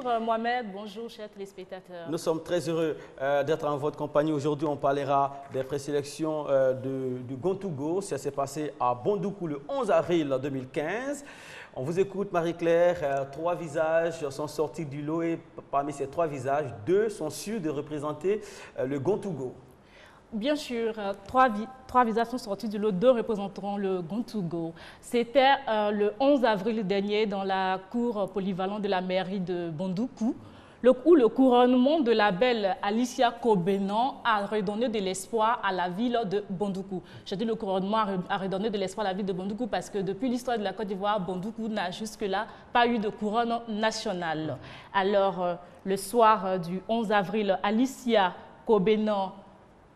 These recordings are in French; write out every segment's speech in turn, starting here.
Mohamed, bonjour chers téléspectateurs. Nous sommes très heureux d'être en votre compagnie. Aujourd'hui, on parlera des présélections du GON2GO. Ça s'est passé à Bondoukou le 11 avril 2015. On vous écoute, Marie-Claire. 3 visages sont sortis du lot et parmi ces 3 visages, 2 sont sûrs de représenter le GON2GO. Bien sûr, trois visages sont sortis du lot, 2 représenteront le GON2GO. C'était le 11 avril dernier dans la cour polyvalente de la mairie de Bondoukou, où le couronnement de la belle Alicia Kobenan a redonné de l'espoir à la ville de Bondoukou. Je dis le couronnement a redonné de l'espoir à la ville de Bondoukou parce que depuis l'histoire de la Côte d'Ivoire, Bondoukou n'a jusque-là pas eu de couronne nationale. Alors, le soir du 11 avril, Alicia Kobenan,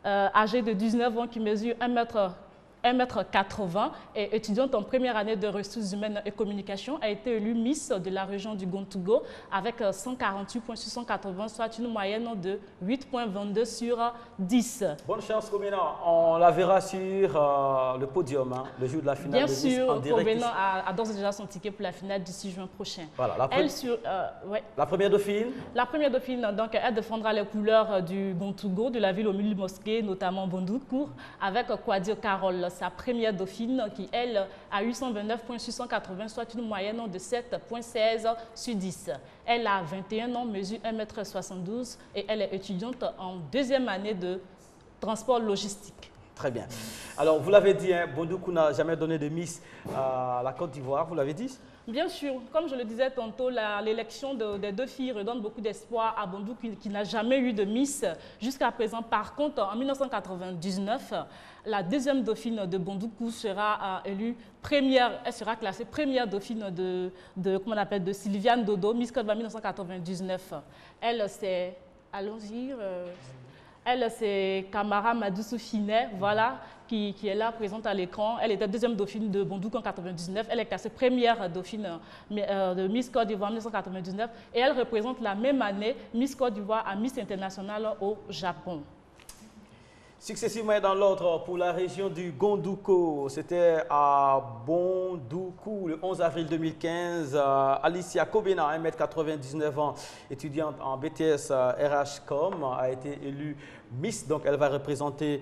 âgée de 19 ans, qui mesure 1,80 m et étudiante en première année de ressources humaines et communication, a été élue Miss de la région du GON2GO avec 148 points sur 180, soit une moyenne de 8,22 sur 10. Bonne chance, Kobenan. On la verra sur le podium, le jour de la finale. Bien sûr, Kobenan a d'ores et déjà son ticket pour la finale du 6 juin prochain. Voilà, la première dauphine. La première dauphine, donc, elle défendra les couleurs du GON2GO, de la ville aux 1000 mosquées, notamment Bondoukou, avec Kwadio Carole, sa première dauphine, qui, elle, a eu 129 points sur 180, soit une moyenne de 7,16 sur 10. Elle a 21 ans, mesure 1,72 m et elle est étudiante en 2e année de transport logistique. Très bien. Alors, vous l'avez dit, Bondoukou n'a jamais donné de Miss à la Côte d'Ivoire, vous l'avez dit? Bien sûr, comme je le disais tantôt, l'élection des 2 filles redonne beaucoup d'espoir à Bondoukou qui n'a jamais eu de Miss jusqu'à présent. Par contre, en 1999, la 2e dauphine de Bondoukou sera élue première, elle sera classée première dauphine de Sylviane Dodo, Miss Côte d'Ivoire 1999. Elle, c'est, allons-y, elle, c'est Kamara Madoussou Finet, voilà, qui est là, présente à l'écran. Elle était 2e dauphine de Bondoukou en 1999. Elle est classée première dauphine de Miss Côte d'Ivoire en 1999. Et elle représente la même année Miss Côte d'Ivoire à Miss Internationale au Japon. Successivement dans l'ordre pour la région du GON2GO, c'était à Bondoukou le 11 avril 2015. Alicia Kobenan, 1,99 m, étudiante en BTS RH-Com, a été élue Miss. Donc elle va représenter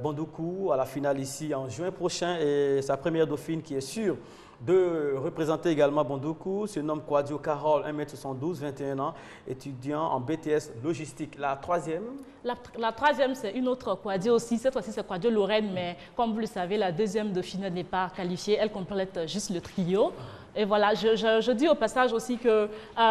Bondoukou à la finale ici en juin prochain. Et sa première dauphine qui est sûre de représenter également Bondoukou se nomme Kwadio Carole, 1,72 m, 21 ans, étudiant en BTS logistique. La 3e? La 3e, c'est une autre Kwadio aussi. Cette fois-ci, c'est Kwadio Lorraine, mais comme vous le savez, la 2e dauphine n'est pas qualifiée. Elle complète juste le trio. Et voilà, je dis au passage aussi que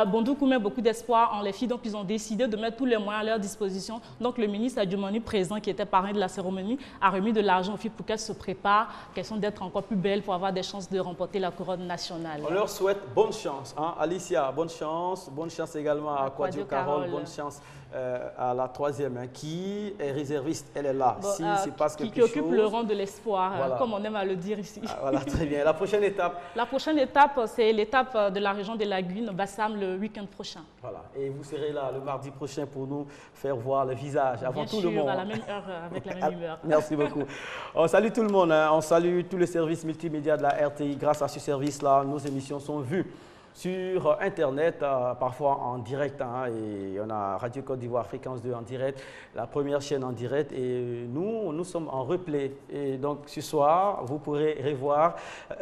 Bondoukou met beaucoup d'espoir en les filles, donc ils ont décidé de mettre tous les moyens à leur disposition. Donc le ministre Adjumani présent, qui était parrain de la cérémonie, a remis de l'argent aux filles pour qu'elles se préparent, question d'être encore plus belles pour avoir des chances de remporter la couronne nationale. On leur souhaite bonne chance. Alicia, bonne chance également à Kwadio Carole, bonne chance à la 3e, qui est réserviste, elle est là. Si passe quelque chose, qui occupe le rang de l'espoir, voilà, comme on aime à le dire ici. Voilà, très bien. La prochaine étape? La prochaine étape, c'est l'étape de la région des Lagunes, Bassam, le week-end prochain. Voilà, et vous serez là le mardi prochain pour nous faire voir le visage avant tout le monde. Bien sûr, à la même heure, avec la même humeur. Merci beaucoup. On salue tout le monde, on salue tous les services multimédia de la RTI. Grâce à ce service-là, nos émissions sont vues sur Internet, parfois en direct, et on a Radio Côte d'Ivoire Fréquence 2 en direct, la première chaîne en direct, et nous sommes en replay. Et donc ce soir, vous pourrez revoir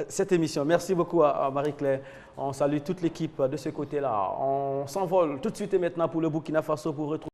cette émission. Merci beaucoup à Marie-Claire. On salue toute l'équipe de ce côté-là. On s'envole tout de suite et maintenant pour le Burkina Faso pour retrouver